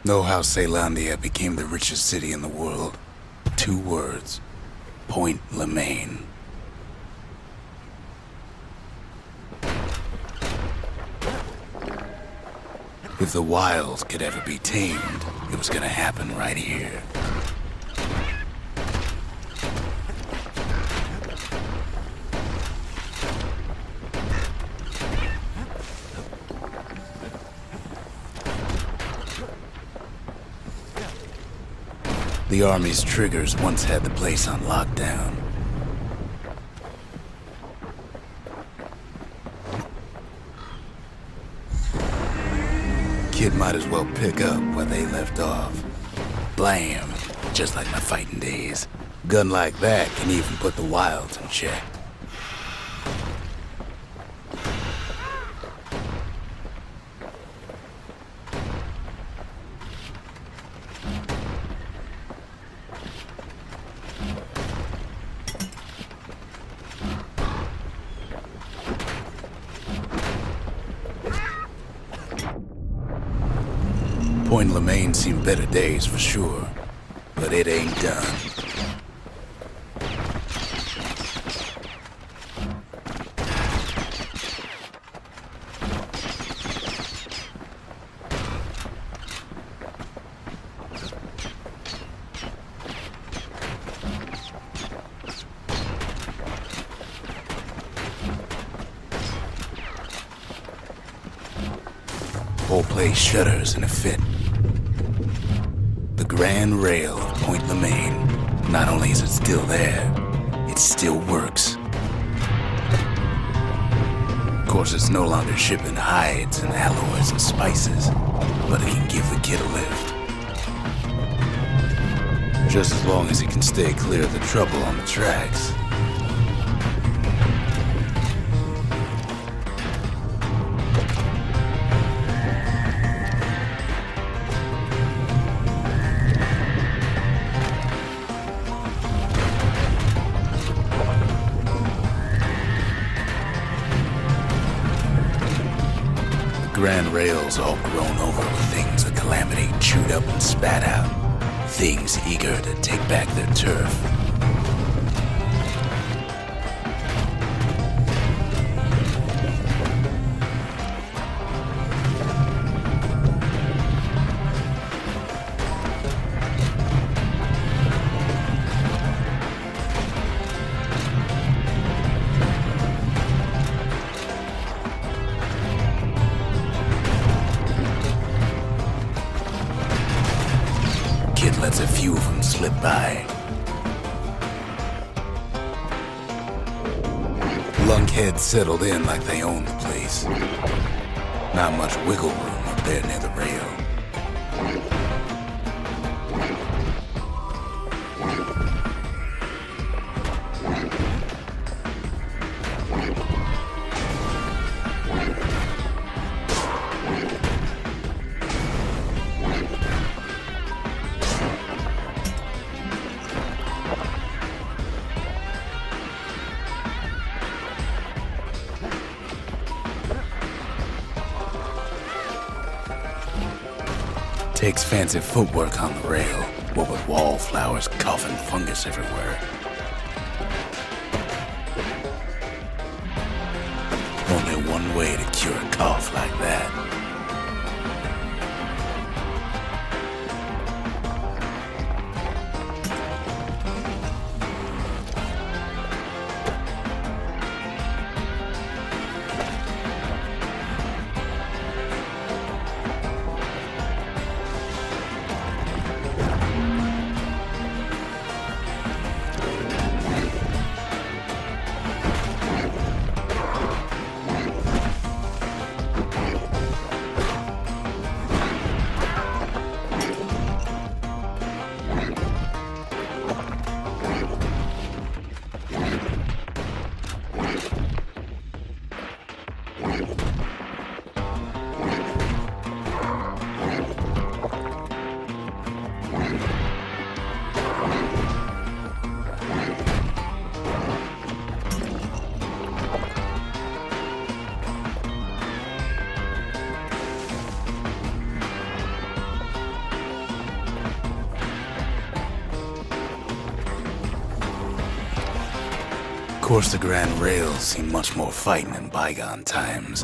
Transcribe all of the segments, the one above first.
Know how Caelandia became the richest city in the world? 2 words. Point Lemaine. If the wild could ever be tamed, it was gonna happen right here. The Army's triggers once had the place on lockdown. Kid might as well pick up where they left off. Blam! Just like my fighting days. Gun like that can even put the wilds in check. Point Lemaine seen better days for sure, but it ain't done. Whole place shudders in a fit. The grand rail of Point Lemaine. Not only is it still there, it still works. Of course, it's no longer shipping hides and alloys and spices, but it can give the kid a lift. Just as long as he can stay clear of the trouble on the tracks. Grand rails all grown over with things the Calamity chewed up and spat out. Things eager to take back their turf. Kid lets a few of them slip by. Lunkheads settled in like they own the place. Not much wiggle room up there near the rail. Takes fancy footwork on the rail, what with wallflowers coughing fungus everywhere. Only one way to cure a cough like that. course, the Grand Rails seem much more fighting in bygone times.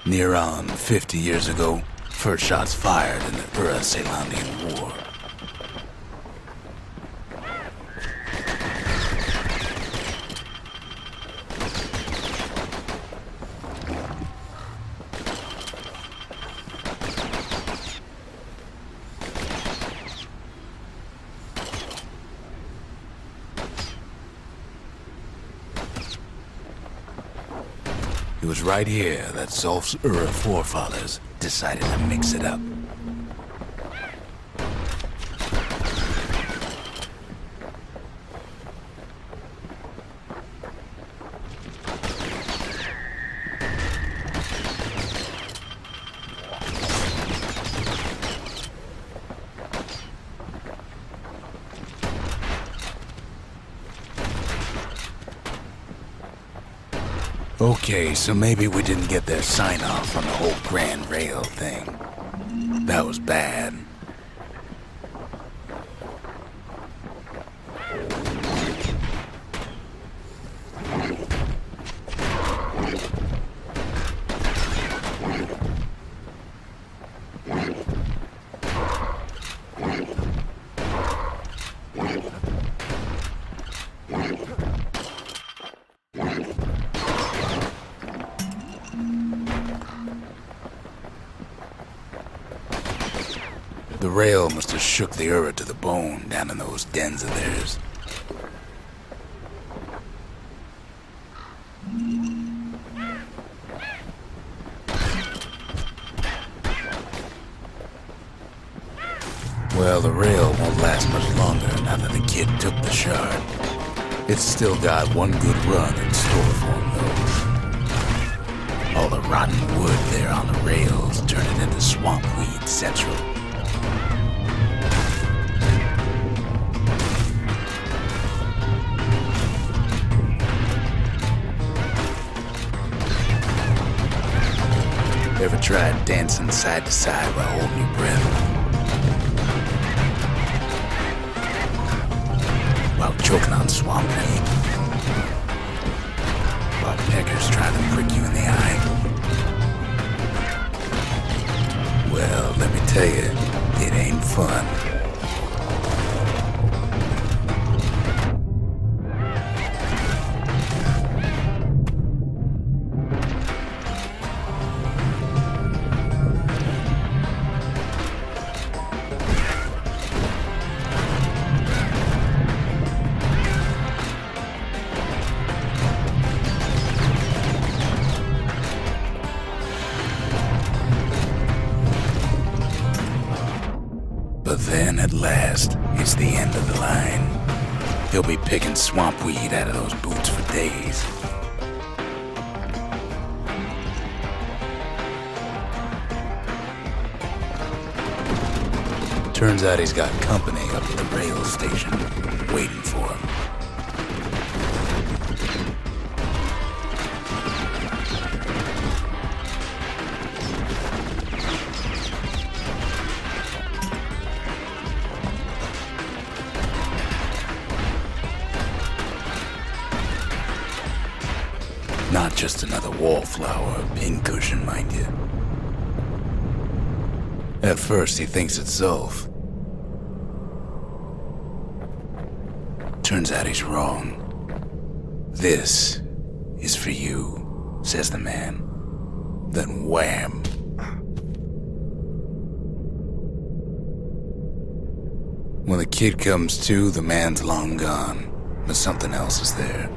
Near on 50 years ago, first shots fired in the Ura-Celandian War. It was right here that Zolf's Ura forefathers decided to mix it up. Okay, so maybe we didn't get their sign-off on the whole Grand Rail thing. That was bad. The rail must have shook the Ura to the bone down in those dens of theirs. Well, the rail won't last much longer now that the kid took the shard. It's still got one good run in store for him, though. All the rotten wood there on the rails turned it into swamp weed central. Ever tried dancing side to side while holding your breath? While choking on swamp weed? While peckers trying to prick you in the eye? Well, let me tell you, it ain't fun. But then, at last, it's the end of the line. He'll be picking swamp weed out of those boots for days. Turns out he's got company up at the rail station, waiting for him. Not just another wallflower or pincushion, mind you. At first, he thinks it's Zolf. Turns out he's wrong. This is for you, says the man. Then wham! When the kid comes to, the man's long gone, but something else is there.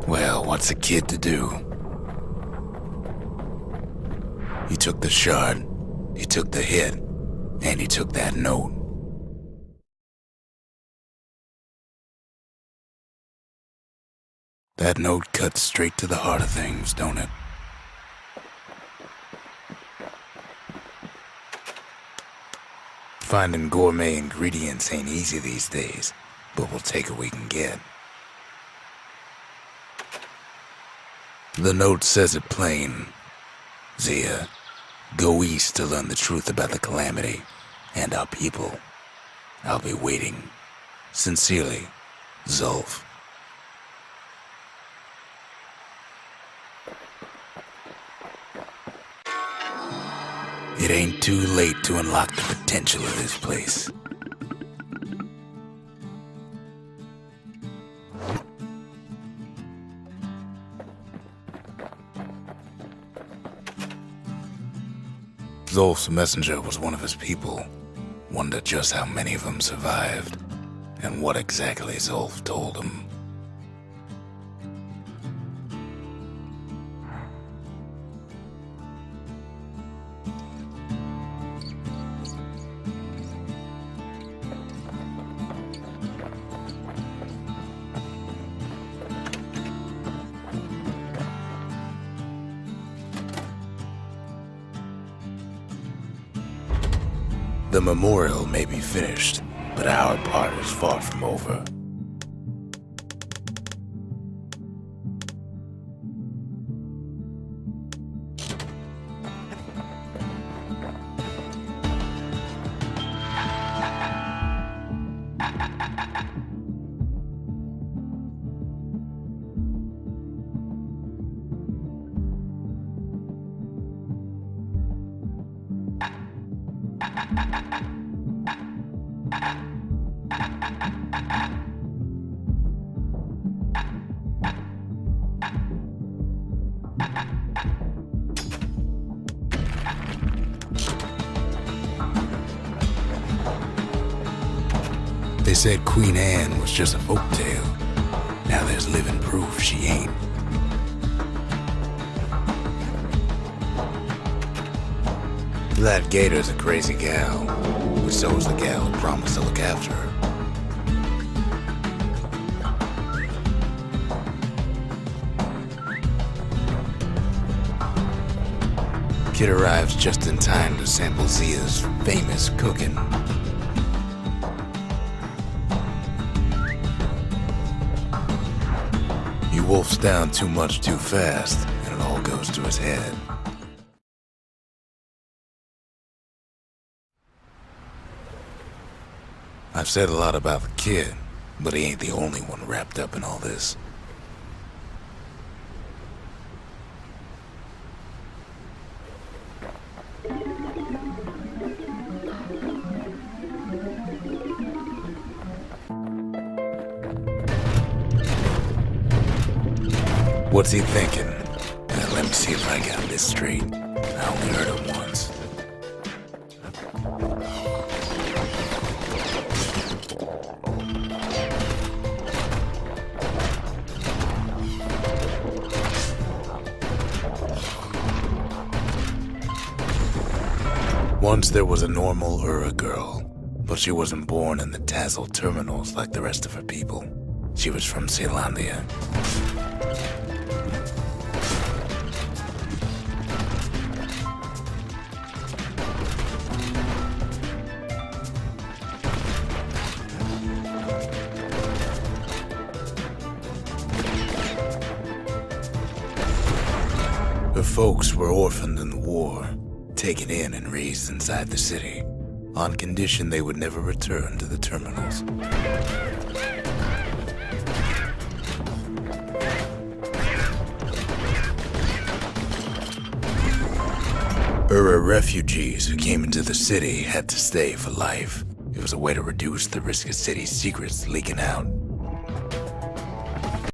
Well, what's a kid to do? He took the shard, he took the hit, and he took that note. That note cuts straight to the heart of things, don't it? Finding gourmet ingredients ain't easy these days, but we'll take what we can get. The note says it plain. Zia, go east to learn the truth about the calamity and our people. I'll be waiting. Sincerely, Zulf. It ain't too late to unlock the potential of this place. Zulf's messenger was one of his people. Wonder just how many of them survived, and what exactly Zulf told him. The memorial may be finished, but our part is far from over. They said Queen Anne was just a folktale. Now there's living proof she ain't. That Gator's a crazy gal, but so's the gal who promised to look after her. Kid arrives just in time to sample Zia's famous cooking. He wolfs down too much too fast, and it all goes to his head. I've said a lot about the kid, but he ain't the only one wrapped up in all this. What's he thinking? Let me see if I got this straight. I only heard him once. Once there was a normal Ura girl, but she wasn't born in the Tassel terminals like the rest of her people. She was from Zealandia. Her folks were orphaned in the war, taken in and raised inside the city, on condition they would never return to the terminals. Ura refugees who came into the city had to stay for life. It was a way to reduce the risk of city secrets leaking out.